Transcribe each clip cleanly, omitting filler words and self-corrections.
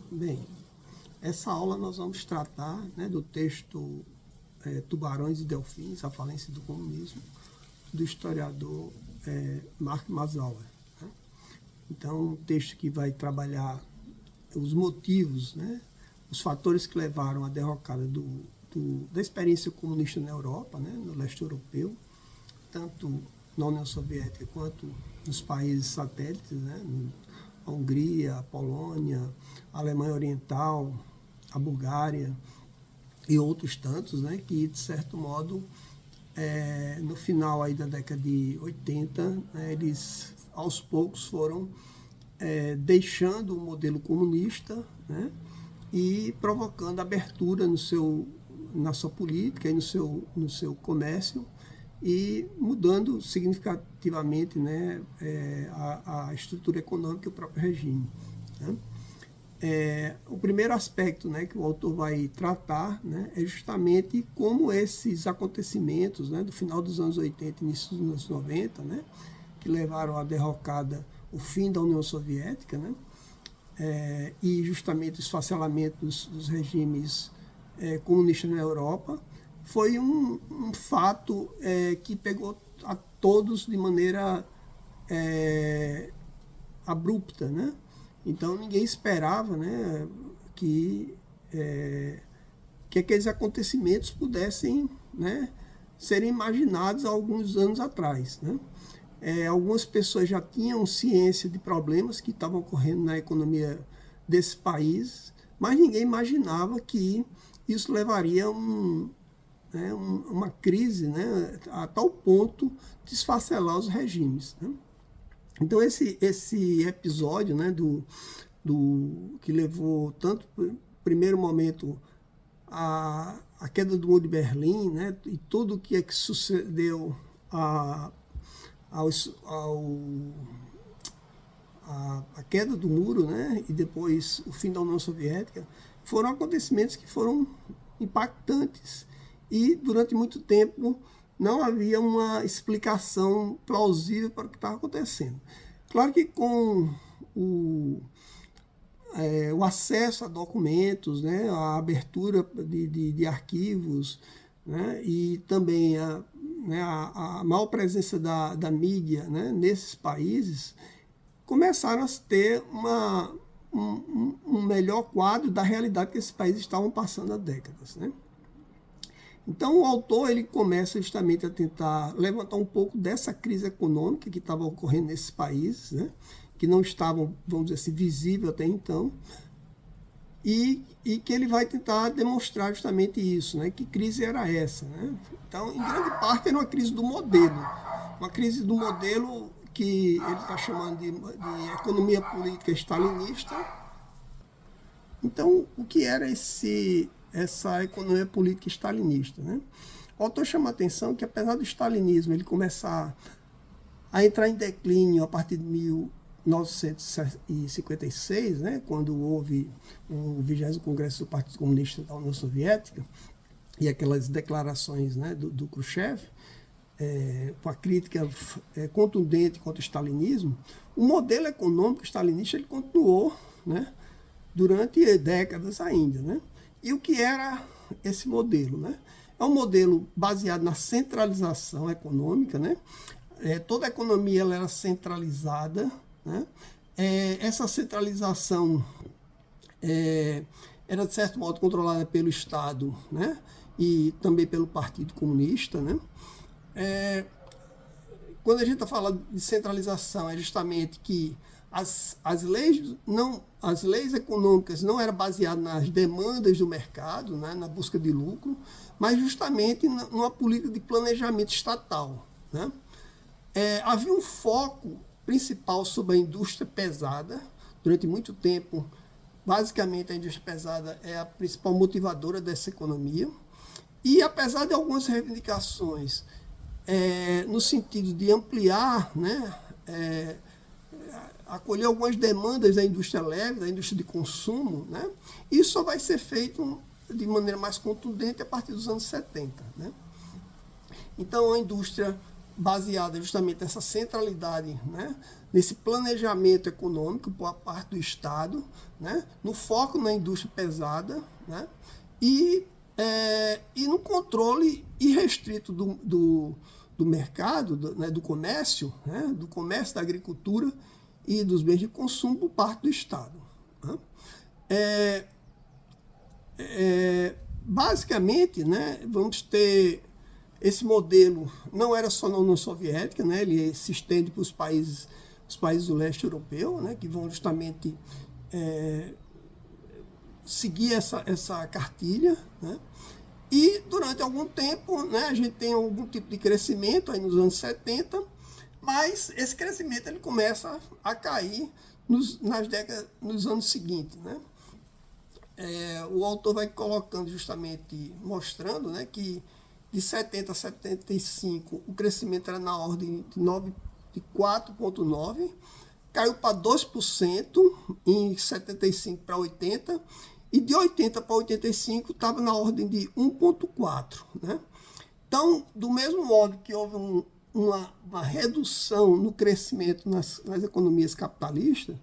Bem, essa aula nós vamos tratar, né, do texto Tubarões e Delfins, a falência do comunismo, do historiador Mark Mazauer. Né? Então, um texto que vai trabalhar os motivos, né, os fatores que levaram à derrocada da experiência comunista na Europa, né, no leste europeu, tanto na União Soviética quanto nos países satélites, né, a Hungria, a Polônia, a Alemanha Oriental, a Bulgária e outros tantos, né, que, de certo modo, no final aí da década de 80, né, eles, aos poucos, foram deixando o modelo comunista, né, e provocando abertura na sua política e no seu comércio, e mudando significativamente, né, a estrutura econômica e o próprio regime. Né? O primeiro aspecto, né, que o autor vai tratar, né, é justamente como esses acontecimentos, né, do final dos anos 80 e início dos anos 90, né, que levaram à derrocada, o fim da União Soviética, né, e justamente o esfacelamento dos regimes comunistas na Europa, foi um fato que pegou a todos de maneira abrupta, né? Então ninguém esperava, né, que aqueles acontecimentos pudessem, né, serem imaginados há alguns anos atrás. Né? Algumas pessoas já tinham ciência de problemas que estavam ocorrendo na economia desse país, mas ninguém imaginava que isso levaria a uma crise, né, a tal ponto de esfacelar os regimes. Né? Então, esse episódio, né, que levou tanto, no primeiro momento, a queda do Muro de Berlim, né, e tudo o que sucedeu a queda do muro, né, e depois o fim da União Soviética, foram acontecimentos que foram impactantes e, durante muito tempo, não havia uma explicação plausível para o que estava acontecendo. Claro que com o acesso a documentos, né, a abertura de arquivos, né, e também a maior presença da mídia, né, nesses países, começaram a ter um melhor quadro da realidade que esses países estavam passando há décadas. Né? Então, o autor ele começa justamente a tentar levantar um pouco dessa crise econômica que estava ocorrendo nesses países, né, que não estavam, vamos dizer assim, visíveis até então, e que ele vai tentar demonstrar justamente isso, né, que crise era essa. Né? Então, em grande parte, era uma crise do modelo, que ele está chamando de economia política stalinista. Então, o que era essa economia política stalinista? Né? O autor chama a atenção que, apesar do stalinismo ele começar a entrar em declínio a partir de 1956, né, quando houve o 20º Congresso do Partido Comunista da União Soviética e aquelas declarações, né, do Khrushchev, com a crítica contundente contra o stalinismo, o modelo econômico stalinista ele continuou, né, durante décadas ainda. Né? E o que era esse modelo? Né? É um modelo baseado na centralização econômica. Né? Toda a economia ela era centralizada. Né? Essa centralização era, de certo modo, controlada pelo Estado, né? E também pelo Partido Comunista. Né? Quando a gente está falando de centralização, é justamente que as leis econômicas não eram baseadas nas demandas do mercado, né, na busca de lucro, mas justamente numa política de planejamento estatal. Né? Havia um foco principal sobre a indústria pesada. Durante muito tempo, basicamente, a indústria pesada é a principal motivadora dessa economia. E, apesar de algumas reivindicações no sentido de ampliar, né, acolher algumas demandas da indústria leve, da indústria de consumo, né, isso só vai ser feito de maneira mais contundente a partir dos anos 70. Né? Então, a indústria baseada justamente nessa centralidade, né, nesse planejamento econômico por parte do Estado, né, no foco na indústria pesada, né, e no controle irrestrito do mercado, né, do comércio, né, da agricultura e dos bens de consumo por parte do Estado. Né. Basicamente, né, vamos ter esse modelo, não era só na União Soviética, né, ele se estende para os países do leste europeu, né, que vão justamente seguir essa cartilha, né, e durante algum tempo, né, a gente tem algum tipo de crescimento aí nos anos 70, mas esse crescimento ele começa a cair nos anos seguintes, né. O autor vai colocando justamente, mostrando, né, que de 70 a 75 o crescimento era na ordem de 4,9%, caiu para 2% em 75 para 80, e de 80 para 85 estava na ordem de 1,4%. Né? Então, do mesmo modo que houve uma redução no crescimento nas economias capitalistas,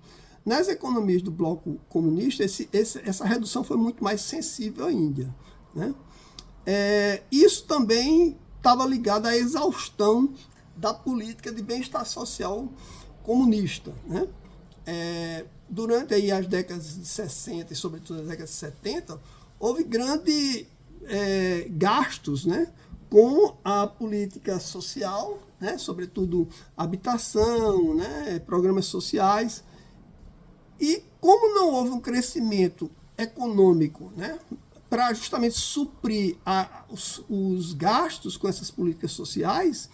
nas economias do bloco comunista, essa redução foi muito mais sensível ainda. Né? Isso também estava ligado à exaustão da política de bem-estar social comunista. Né? Durante aí as décadas de 60 e sobretudo as décadas de 70, houve grandes gastos, né, com a política social, né, sobretudo habitação, né, programas sociais. E como não houve um crescimento econômico, né, para justamente suprir os gastos com essas políticas sociais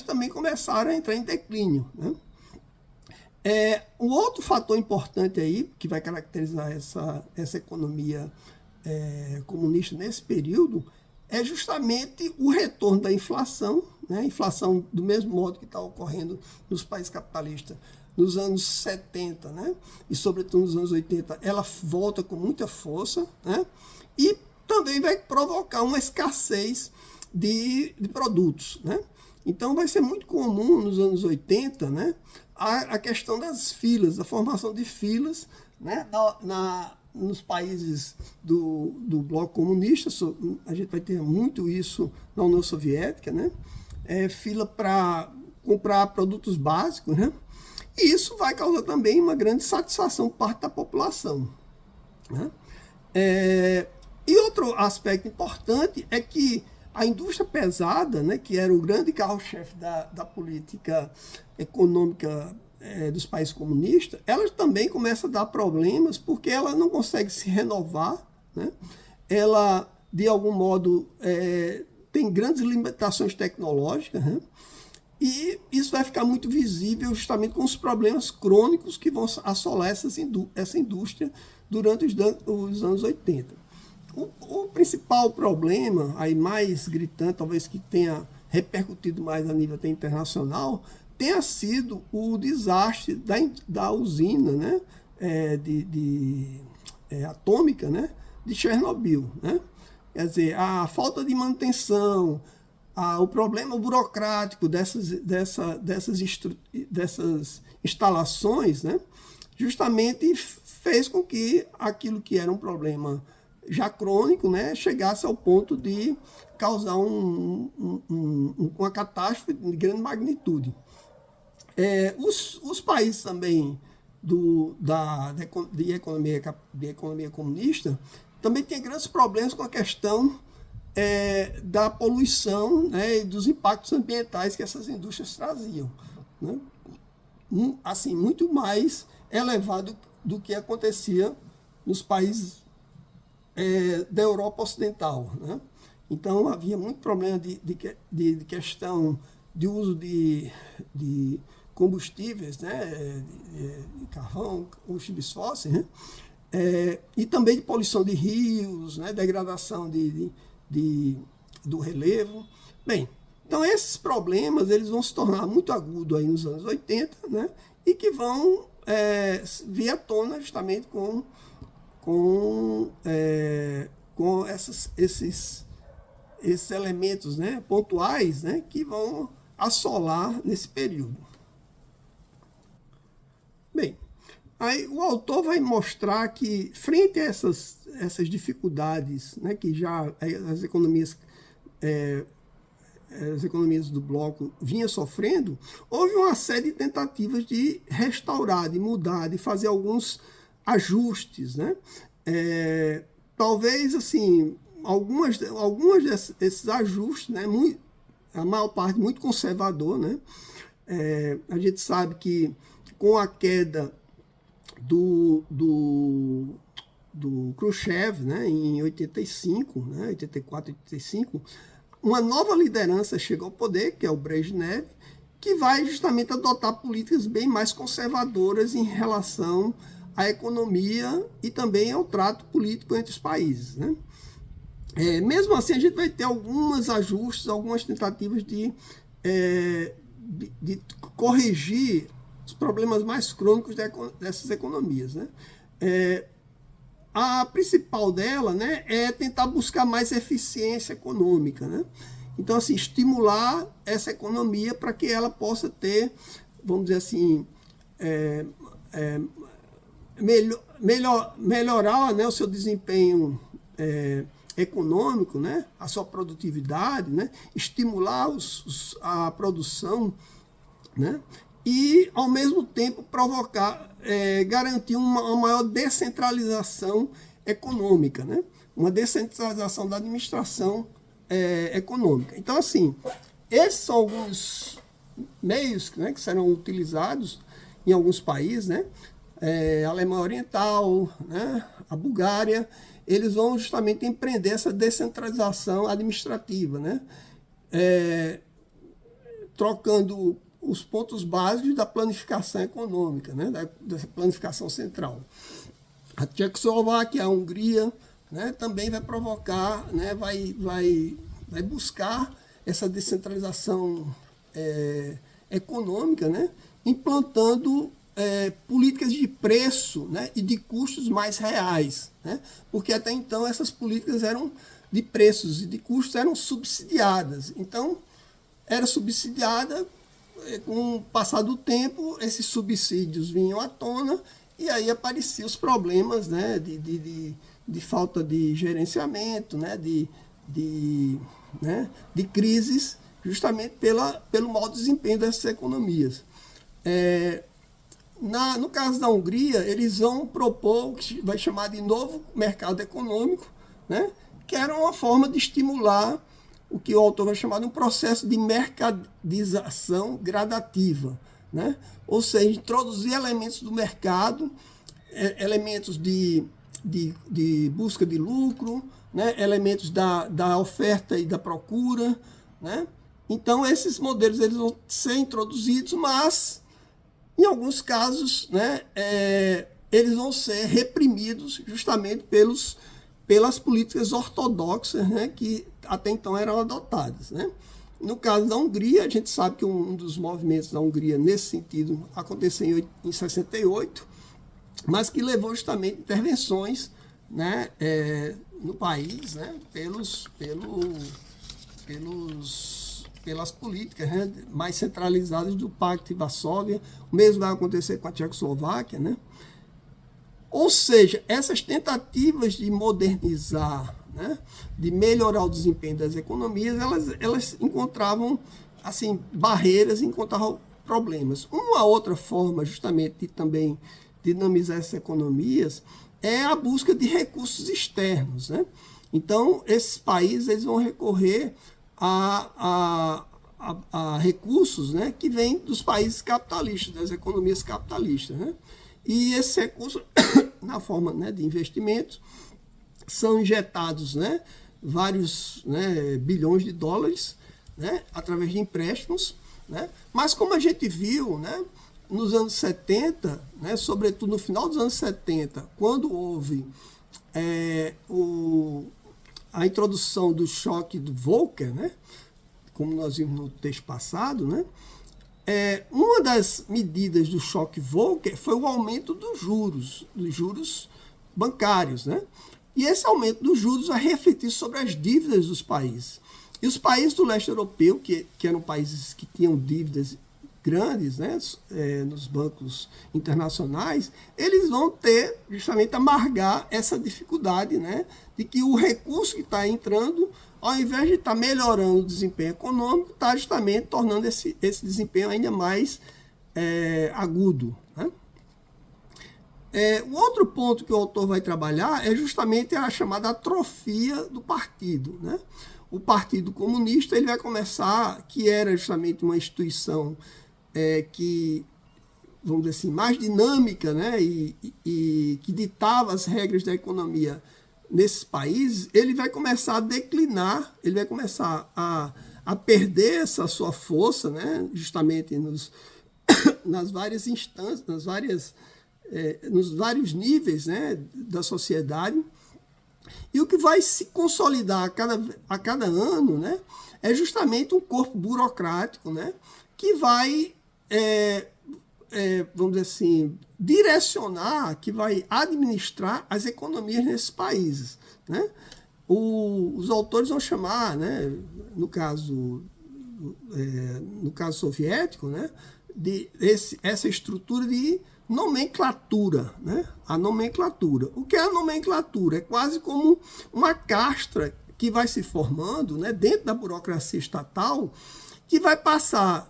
também começaram a entrar em declínio. Né? Um outro fator importante aí, que vai caracterizar essa economia comunista nesse período, é justamente o retorno da inflação, né? A inflação, do mesmo modo que está ocorrendo nos países capitalistas, nos anos 70, né? E sobretudo nos anos 80, ela volta com muita força, né? E também vai provocar uma escassez de produtos. Né? Então vai ser muito comum nos anos 80, né, a questão das filas, a formação de filas, né, nos países do bloco comunista. A gente vai ter muito isso na União Soviética, né? Fila para comprar produtos básicos, né? E isso vai causar também uma grande satisfação por parte da população. Né? E outro aspecto importante é que a indústria pesada, né, que era o grande carro-chefe da política econômica dos países comunistas, ela também começa a dar problemas porque ela não consegue se renovar, né? Ela, de algum modo, tem grandes limitações tecnológicas, né? E isso vai ficar muito visível justamente com os problemas crônicos que vão assolar essa indústria durante os anos 80. O principal problema, aí mais gritante, talvez que tenha repercutido mais a nível até internacional, tenha sido o desastre da usina, né, atômica, né, de Chernobyl. Né? Quer dizer, a falta de manutenção, o problema burocrático dessas instalações, né, justamente fez com que aquilo que era um problema já crônico, né, chegasse ao ponto de causar uma catástrofe de grande magnitude. Os países também de economia comunista também têm grandes problemas com a questão da poluição, né, e dos impactos ambientais que essas indústrias traziam. Né? Assim, muito mais elevado do que acontecia nos países da Europa Ocidental. Né? Então, havia muito problema de questão de uso de combustíveis, né? De carvão, combustíveis fósseis, né? E também de poluição de rios, né? Degradação do relevo. Bem, então esses problemas eles vão se tornar muito agudos aí nos anos 80, né? E que vão vir à tona justamente com esses elementos, né, pontuais, né, que vão assolar nesse período. Bem, aí o autor vai mostrar que, frente a essas dificuldades, né, que já as economias do bloco vinha sofrendo, houve uma série de tentativas de restaurar, de mudar, de fazer alguns ajustes, né? Talvez, assim, algumas desses ajustes, né, a maior parte muito conservador, né? A gente sabe que com a queda do Khrushchev, né, em 85, né, 84, 85, uma nova liderança chega ao poder, que é o Brezhnev, que vai justamente adotar políticas bem mais conservadoras em relação à economia e também ao trato político entre os países, né? Mesmo assim, a gente vai ter alguns ajustes, algumas tentativas de corrigir os problemas mais crônicos dessas economias, né? A principal dela, né, é tentar buscar mais eficiência econômica, né? Então, assim, estimular essa economia para que ela possa ter, vamos dizer assim, melhorar, né, o seu desempenho econômico, né, a sua produtividade, né, estimular a produção, né, e, ao mesmo tempo, garantir uma maior descentralização econômica, né? Uma descentralização da administração econômica. Então, assim, esses são alguns meios, né, que serão utilizados em alguns países, né? A Alemanha Oriental, né, a Bulgária, eles vão justamente empreender essa descentralização administrativa, né? Trocando os pontos básicos da planificação econômica, né, dessa planificação central. A Tchecoslováquia, a Hungria, né, também vai provocar, né, vai buscar essa descentralização econômica, né, implantando políticas de preço, né, e de custos mais reais, né, porque até então essas políticas de preços e de custos eram subsidiadas. Então, era subsidiada. Com o passar do tempo, esses subsídios vinham à tona e aí apareciam os problemas, né, de falta de gerenciamento, né, de crises, justamente pelo mau desempenho dessas economias. No caso da Hungria, eles vão propor o que vai chamar de novo mercado econômico, né, que era uma forma de estimular o que o autor vai chamar de um processo de mercadização gradativa, né? Ou seja, introduzir elementos do mercado, elementos de busca de lucro, né? Elementos da oferta e da procura, né? Então, esses modelos eles vão ser introduzidos, mas, em alguns casos, né, eles vão ser reprimidos justamente pelas políticas ortodoxas, né, que até então eram adotadas, né? No caso da Hungria, a gente sabe que um dos movimentos da Hungria nesse sentido aconteceu em 68, mas que levou justamente intervenções, né, no país, né, pelas políticas, né, mais centralizadas do Pacto de Varsóvia. O mesmo vai acontecer com a Tchecoslováquia, né? Ou seja, essas tentativas de modernizar, né, de melhorar o desempenho das economias, elas encontravam assim, barreiras, encontravam problemas. Uma outra forma, justamente, de também dinamizar essas economias é a busca de recursos externos, né? Então, esses países eles vão recorrer a recursos, né, que vêm dos países capitalistas, das economias capitalistas, né? E esses recursos, na forma, né, de investimentos, são injetados, né, vários, né, bilhões de dólares, né, através de empréstimos, né? Mas como a gente viu, né, nos anos 70, né, sobretudo no final dos anos 70, quando houve a introdução do choque do Volcker, né, como nós vimos no texto passado, né, uma das medidas do choque Volcker foi o aumento dos juros bancários, né? E esse aumento dos juros vai refletir sobre as dívidas dos países. E os países do leste europeu, que eram países que tinham dívidas grandes, né, nos bancos internacionais, eles vão ter justamente amargar essa dificuldade, né, de que o recurso que está entrando, ao invés de estar melhorando o desempenho econômico, está justamente tornando esse desempenho ainda mais agudo. Né? O outro ponto que o autor vai trabalhar é justamente a chamada atrofia do partido. Né? O Partido Comunista ele vai começar, que era justamente uma instituição que, vamos dizer assim, mais dinâmica, né? e que ditava as regras da economia nesses países, ele vai começar a declinar, ele vai começar a perder essa sua força, né? Justamente nas várias instâncias, nos vários níveis, né? Da sociedade. E o que vai se consolidar a cada ano, né, é justamente um corpo burocrático, né, que vai, vamos dizer assim, direcionar, que vai administrar as economias nesses países. Né. Os autores vão chamar, né, no caso soviético, né, essa estrutura de nomenclatura, né? A nomenclatura. O que é a nomenclatura? É quase como uma castra que vai se formando, né, dentro da burocracia estatal, que vai passa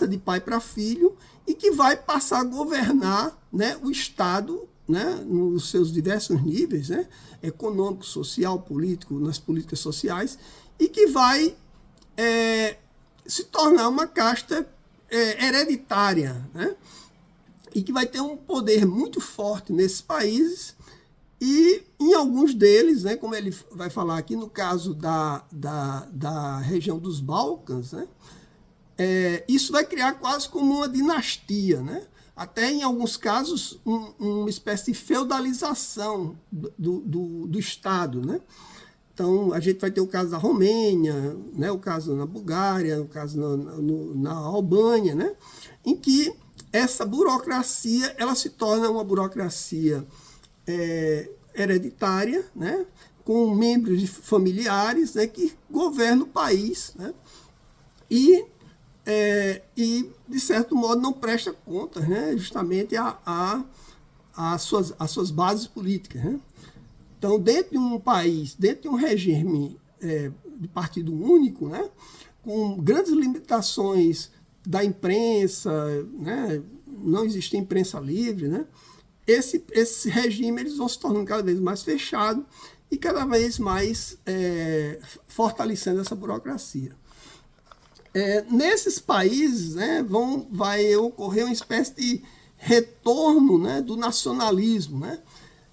de pai para filho e que vai passar a governar, né, o Estado, né, nos seus diversos níveis, né, econômico, social, político, nas políticas sociais, e que vai se tornar uma casta hereditária, né? E que vai ter um poder muito forte nesses países e em alguns deles, né, como ele vai falar aqui no caso da região dos Balcãs, né, isso vai criar quase como uma dinastia, né, até em alguns casos uma espécie de feudalização do Estado. Né. Então, a gente vai ter o caso da Romênia, né, o caso na Bulgária, o caso na Albânia, né, em que essa burocracia ela se torna uma burocracia hereditária, né, com membros familiares, né, que governam o país, né, e, de certo modo, não presta conta, né, justamente às suas bases políticas. Né. Então, dentro de um país, dentro de um regime de partido único, né, com grandes limitações da imprensa, né? Não existe imprensa livre, né? Esse regime eles vão se tornando cada vez mais fechado e cada vez mais fortalecendo essa burocracia. Nesses países, né, vai ocorrer uma espécie de retorno, né, do nacionalismo. Né?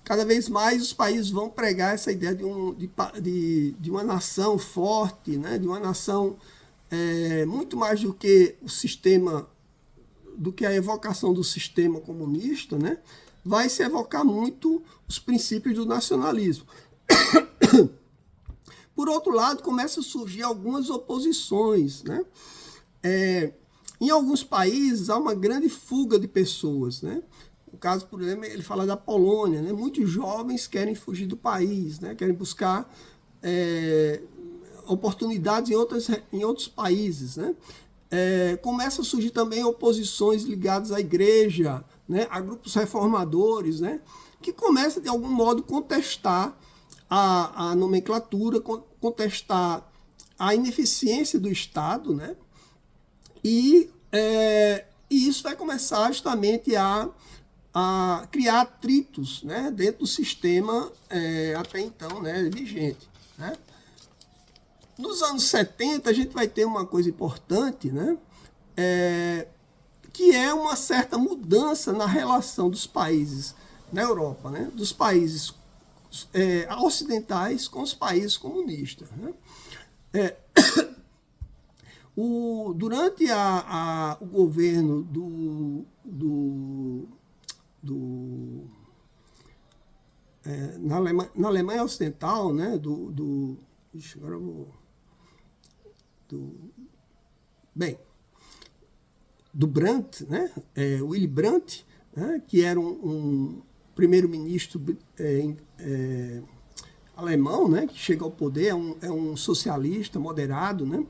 Cada vez mais os países vão pregar essa ideia de uma nação forte, né, de uma nação muito mais do que o sistema, do que a evocação do sistema comunista, né, vai se evocar muito os princípios do nacionalismo. Por outro lado, começam a surgir algumas oposições. Né? Em alguns países há uma grande fuga de pessoas. Né? O caso, por exemplo, ele fala da Polônia. Né? Muitos jovens querem fugir do país, né? Querem buscar oportunidades em outros países. Né? Começam a surgir também oposições ligadas à igreja, né? A grupos reformadores, né? Que começam, de algum modo, contestar a nomenclatura, contestar a ineficiência do Estado, né? E isso vai começar justamente a criar atritos, né? Dentro do sistema até então, né? Vigente. Né? Nos anos 70, a gente vai ter uma coisa importante, né? Que é uma certa mudança na relação dos países na Europa, né? Dos países ocidentais com os países comunistas. Né? Durante o governo na Alemanha Ocidental, né? Agora eu vou... do Brandt, né? Willy Brandt, né? Que era um primeiro-ministro alemão, né, que chega ao poder, é um socialista moderado, né,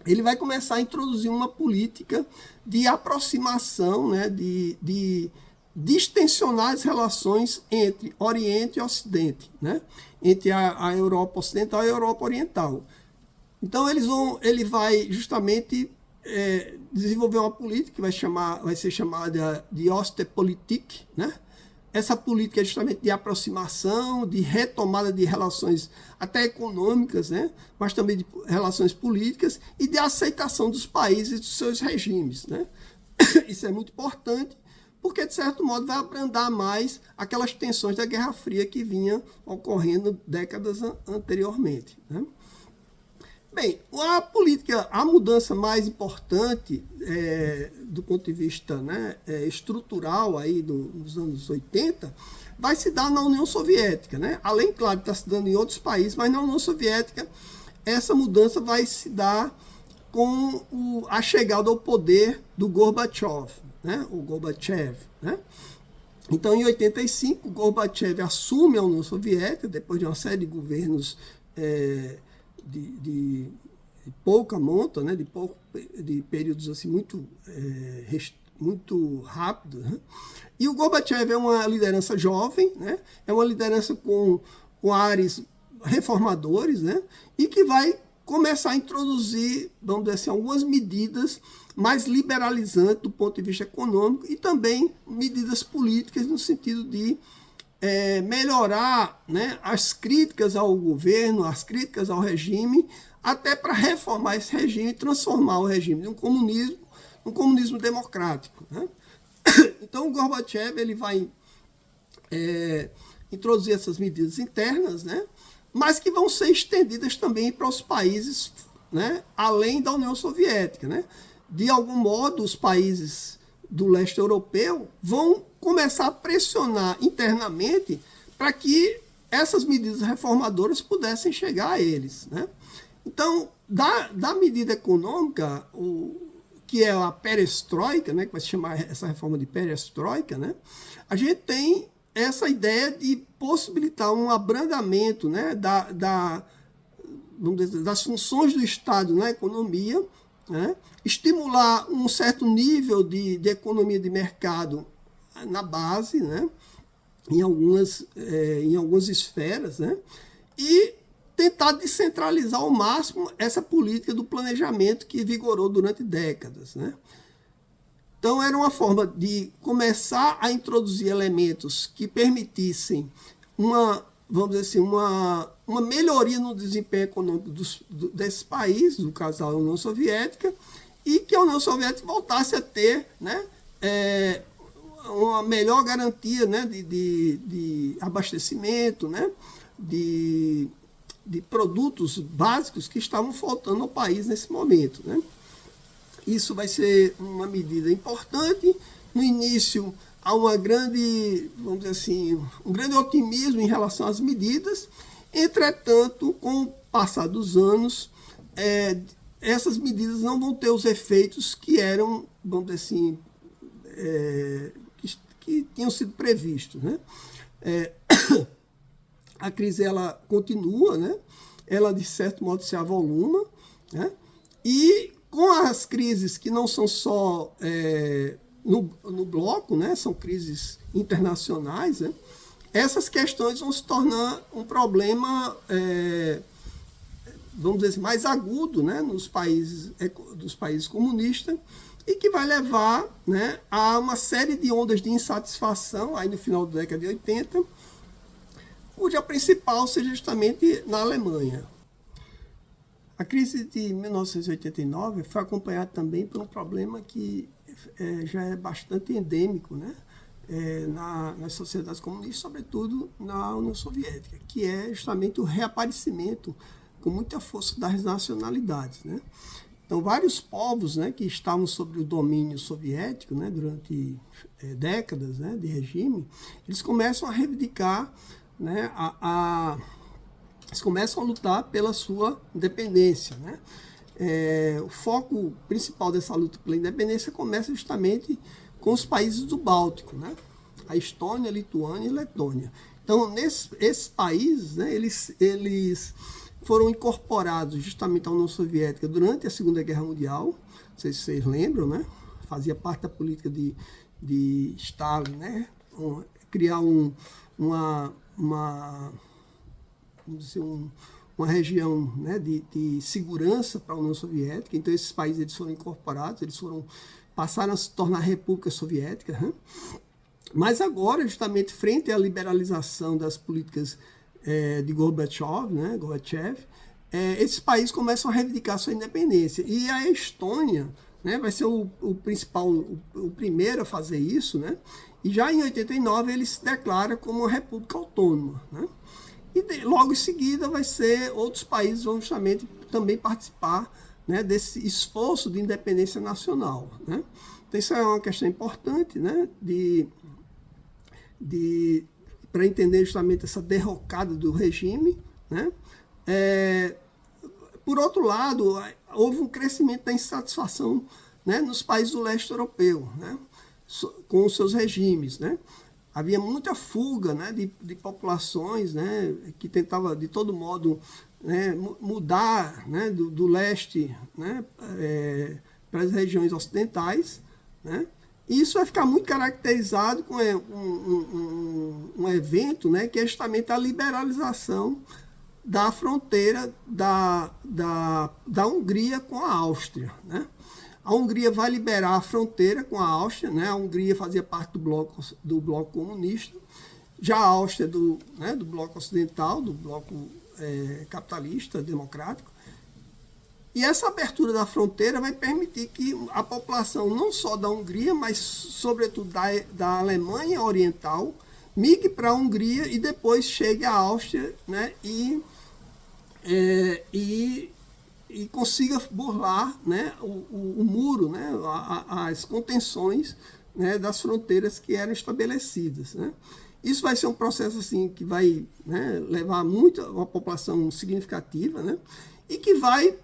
ele vai começar a introduzir uma política de aproximação, né, de distensionar as relações entre Oriente e Ocidente, né, entre a Europa Ocidental e a Europa Oriental. Então ele vai justamente desenvolver uma política que vai ser chamada de Ostpolitik, né? Essa política é justamente de aproximação, de retomada de relações até econômicas, né? Mas também de relações políticas e de aceitação dos países e dos seus regimes, né? Isso é muito importante, porque, de certo modo, vai abrandar mais aquelas tensões da Guerra Fria que vinham ocorrendo décadas anteriormente, né? Bem, a mudança mais importante do ponto de vista, né, estrutural aí dos anos 80 vai se dar na União Soviética, né? Além, claro, de estar se dando em outros países, mas na União Soviética essa mudança vai se dar com a chegada ao poder do Gorbachev, né? O Gorbachev, né? Então, em 85, Gorbachev assume a União Soviética, depois de uma série de governos de pouca monta, né, de períodos assim, muito rápidos. Né? E o Gorbachev é uma liderança jovem, né, é uma liderança com ares reformadores, né, e que vai começar a introduzir, vamos dizer assim, algumas medidas mais liberalizantes do ponto de vista econômico e também medidas políticas no sentido de melhorar, né, as críticas ao governo, as críticas ao regime, até para reformar esse regime e transformar o regime de um comunismo democrático. Né? Então, o Gorbachev ele vai introduzir essas medidas internas, né, mas que vão ser estendidas também para os países, né, além da União Soviética. Né? De algum modo, os países do leste europeu vão começar a pressionar internamente para que essas medidas reformadoras pudessem chegar a eles. Né? Então, da medida econômica, que é a perestroika, né, que vai se chamar essa reforma de perestroika, né, a gente tem essa ideia de possibilitar um abrandamento, né, vamos dizer, das funções do Estado na economia, né, estimular um certo nível de economia de mercado na base, né, em algumas esferas, né, e tentar descentralizar ao máximo essa política do planejamento que vigorou durante décadas. Né. Então, era uma forma de começar a introduzir elementos que permitissem vamos dizer assim, uma melhoria no desempenho econômico desses países, no caso da União Soviética, e que a União Soviética voltasse a ter, né, uma melhor garantia, né, de abastecimento, né, de produtos básicos que estavam faltando ao país nesse momento. Né. Isso vai ser uma medida importante. No início, há vamos dizer assim, um grande otimismo em relação às medidas. Entretanto, com o passar dos anos, essas medidas não vão ter os efeitos que eram, vamos dizer assim, que tinham sido previstos. Né? A crise ela continua, né? Ela, de certo modo, se avoluma, né? E com as crises que não são só no bloco, né, são crises internacionais, né, essas questões vão se tornar um problema, vamos dizer assim, mais agudo, né, dos países comunistas, e que vai levar, né, a uma série de ondas de insatisfação aí no final da década de 80, cuja principal seja justamente na Alemanha. A crise de 1989 foi acompanhada também por um problema que já é bastante endêmico, né, nas sociedades comunistas, sobretudo na União Soviética, que é justamente o reaparecimento com muita força das nacionalidades. Né. Então, vários povos, né, que estavam sob o domínio soviético, né, durante décadas, né, de regime, eles começam a reivindicar, né, eles começam a lutar pela sua independência. Né? O foco principal dessa luta pela independência começa justamente com os países do Báltico, né? A Estônia, a Lituânia e a Letônia. Então, esses países, né, eles foram incorporados justamente à União Soviética durante a Segunda Guerra Mundial, não sei se vocês lembram, né? Fazia parte da política de Stalin, né? Criar uma, vamos dizer, uma região, né, de segurança para a União Soviética. Então, esses países eles foram incorporados, passaram a se tornar repúblicas soviéticas, né? Mas agora, justamente frente à liberalização das políticas de Gorbachev, né, esses países começam a reivindicar sua independência. E a Estônia, né, vai ser o primeiro a fazer isso, né? E já em 89 ele se declara como uma república autônoma, né? E logo em seguida vai ser outros países vão justamente também participar, né, desse esforço de independência nacional, né? Então isso é uma questão importante, né, para entender justamente essa derrocada do regime, né? Por outro lado, houve um crescimento da insatisfação, né, nos países do leste europeu, né, com os seus regimes, né? Havia muita fuga, né, de populações, né, que tentava de todo modo, né, mudar, né, do leste, né, para as regiões ocidentais, né? E isso vai ficar muito caracterizado com um evento, né, que é justamente a liberalização da fronteira da Hungria com a Áustria, né? A Hungria vai liberar a fronteira com a Áustria, né? A Hungria fazia parte do bloco comunista, já a Áustria do bloco ocidental, do bloco capitalista, democrático. E essa abertura da fronteira vai permitir que a população, não só da Hungria, mas sobretudo da Alemanha Oriental, migre para a Hungria e depois chegue à Áustria, né, e consiga burlar, né, o muro, né, as contenções, né, das fronteiras que eram estabelecidas, né. Isso vai ser um processo assim, que vai, né, levar uma população significativa, né, e que vai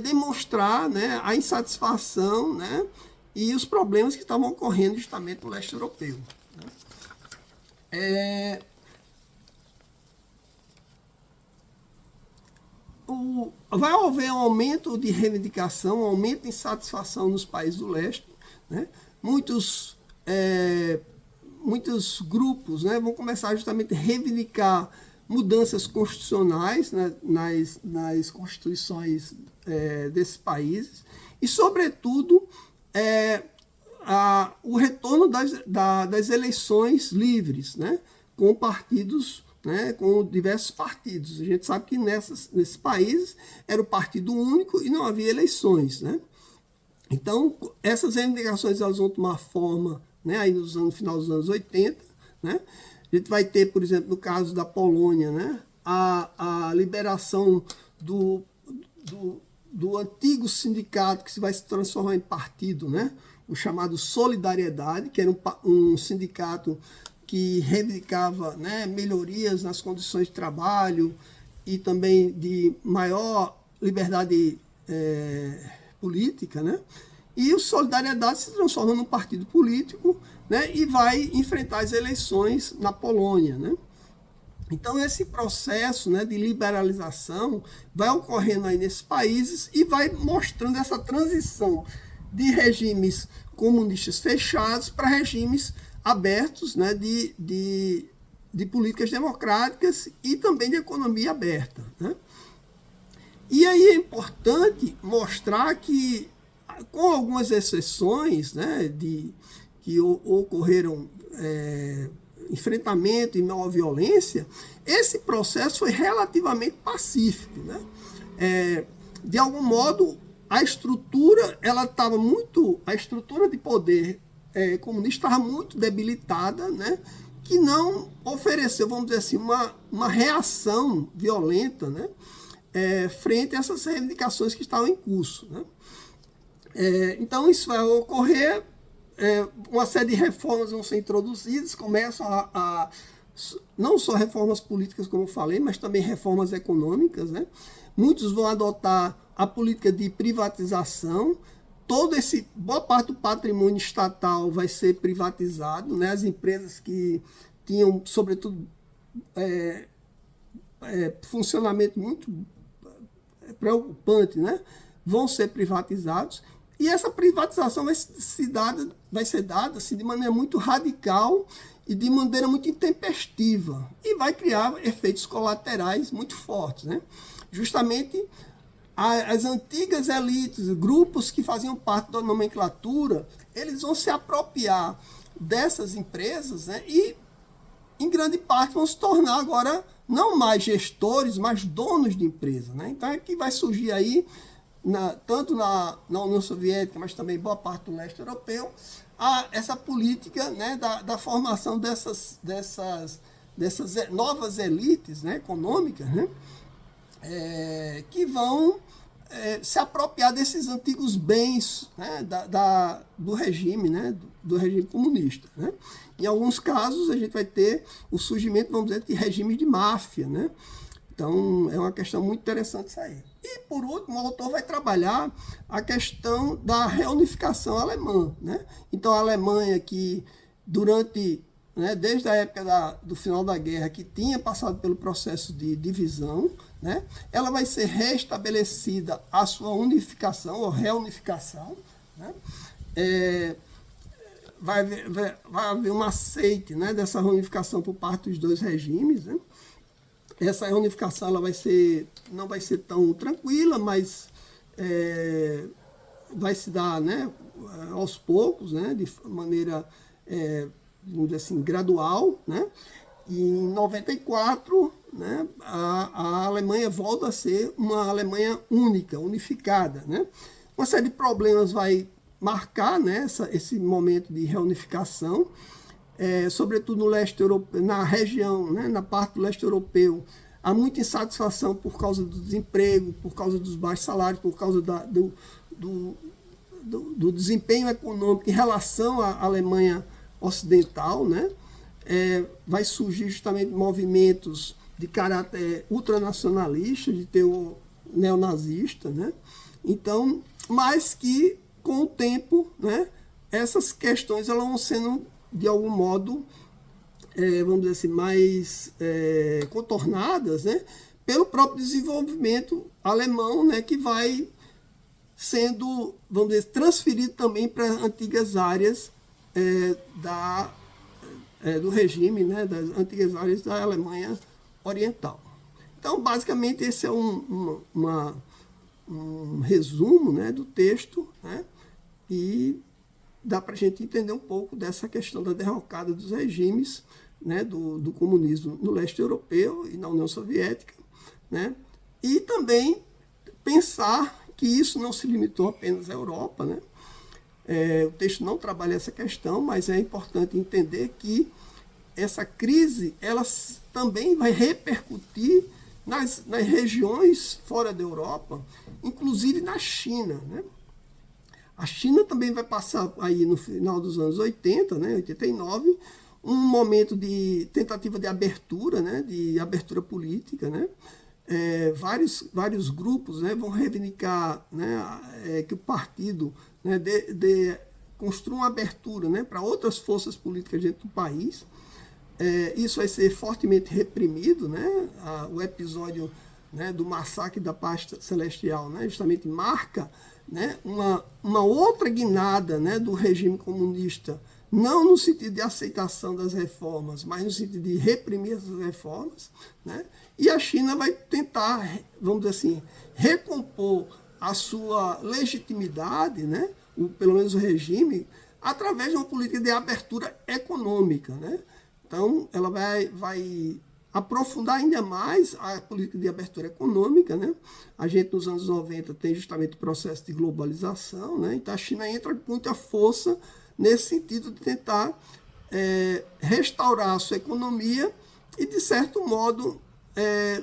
demonstrar, né, a insatisfação, né, e os problemas que estavam ocorrendo justamente no leste europeu, né. Vai haver um aumento de reivindicação, um aumento de insatisfação nos países do leste, né. Muitos grupos, né, vão começar justamente a reivindicar mudanças constitucionais, né, nas constituições desses países e, sobretudo, o retorno das eleições livres, né, com partidos, né, com diversos partidos. A gente sabe que nesses países era o partido único e não havia eleições, né? Então, essas reivindicações elas vão tomar forma, né, aí no final dos anos 80, né? A gente vai ter, por exemplo, no caso da Polônia, né, a liberação do antigo sindicato que vai se transformar em partido, né, o chamado Solidariedade, que era um sindicato que reivindicava, né, melhorias nas condições de trabalho e também de maior liberdade política, né? E o Solidariedade se transforma num partido político, né, e vai enfrentar as eleições na Polônia, né? Então, esse processo, né, de liberalização vai ocorrendo aí nesses países e vai mostrando essa transição de regimes comunistas fechados para regimes abertos, né, de políticas democráticas e também de economia aberta, né? E aí é importante mostrar que, com algumas exceções, né, que ocorreram enfrentamento e não violência, esse processo foi relativamente pacífico, né? De algum modo, a estrutura de poder comunista estava muito debilitada, né? Que não ofereceu, vamos dizer assim, uma reação violenta, né? Frente a essas reivindicações que estavam em curso, né? Então, isso vai ocorrer, uma série de reformas vão ser introduzidas, começam não só reformas políticas, como eu falei, mas também reformas econômicas, né? Muitos vão adotar a política de privatização, boa parte do patrimônio estatal vai ser privatizado, né? As empresas que tinham, sobretudo, funcionamento muito preocupante, né? Vão ser privatizados, e essa privatização vai ser dada assim, de maneira muito radical e de maneira muito intempestiva, e vai criar efeitos colaterais muito fortes, né? Justamente as antigas elites, grupos que faziam parte da nomenclatura, eles vão se apropriar dessas empresas, né? E, em grande parte, vão se tornar agora não mais gestores, mas donos de empresa, né? Então é que vai surgir aí, tanto na União Soviética, mas também boa parte do leste europeu, essa política, né, da formação dessas novas elites, né, econômicas, né, que vão se apropriar desses antigos bens, né, do regime, né, do regime comunista, né. Em alguns casos, a gente vai ter o surgimento, vamos dizer, de regimes de máfia, né. Então, é uma questão muito interessante isso aí. E, por último, o autor vai trabalhar a questão da reunificação alemã, né. Então, a Alemanha que, desde a época do final da guerra, que tinha passado pelo processo de divisão, né, ela vai ser restabelecida a sua unificação ou reunificação, né, vai haver um aceite, né, dessa reunificação por parte dos dois regimes, né. Essa reunificação ela não vai ser tão tranquila, mas vai se dar, né, aos poucos, né, de maneira, vamos dizer assim, gradual, né. E em 94, né, a Alemanha volta a ser uma Alemanha única, unificada, né. Uma série de problemas vai marcar, né, esse momento de reunificação, sobretudo no leste europeu, na região, né, na parte do leste europeu, há muita insatisfação por causa do desemprego, por causa dos baixos salários, por causa do desempenho econômico em relação à Alemanha Ocidental, né? Vai surgir justamente movimentos de caráter ultranacionalista, de teor neonazista, né? Então, mas que com o tempo, né, essas questões elas vão sendo de algum modo, vamos dizer assim, mais contornadas, né, pelo próprio desenvolvimento alemão, né, que vai sendo, vamos dizer, transferido também para antigas áreas do regime, né, das antigas áreas da Alemanha Oriental. Então, basicamente, esse é um resumo, né, do texto, né, e dá para a gente entender um pouco dessa questão da derrocada dos regimes, né, do comunismo no leste europeu e na União Soviética, né, e também pensar que isso não se limitou apenas à Europa, né. O texto não trabalha essa questão, mas é importante entender que essa crise ela também vai repercutir nas regiões fora da Europa, inclusive na China, né. A China também vai passar aí no final dos anos 80, né, 89, um momento de tentativa de abertura, né, de abertura política, né. Vários grupos, né, vão reivindicar, né, que o partido, né, construa uma abertura, né, para outras forças políticas dentro do país. Isso vai ser fortemente reprimido, né. O episódio, né, do massacre da Paz Celestial, né, justamente marca, né, uma outra guinada, né, do regime comunista, não no sentido de aceitação das reformas, mas no sentido de reprimir essas reformas, né, e a China vai tentar, vamos dizer assim, recompor a sua legitimidade, né, pelo menos o regime, através de uma política de abertura econômica, né. Então, ela vai aprofundar ainda mais a política de abertura econômica, né? A gente, nos anos 90, tem justamente o processo de globalização, né? Então, a China entra com muita força nesse sentido de tentar restaurar a sua economia e, de certo modo,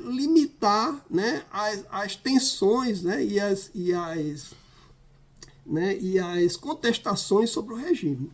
limitar, né, as tensões, né, e as contestações sobre o regime.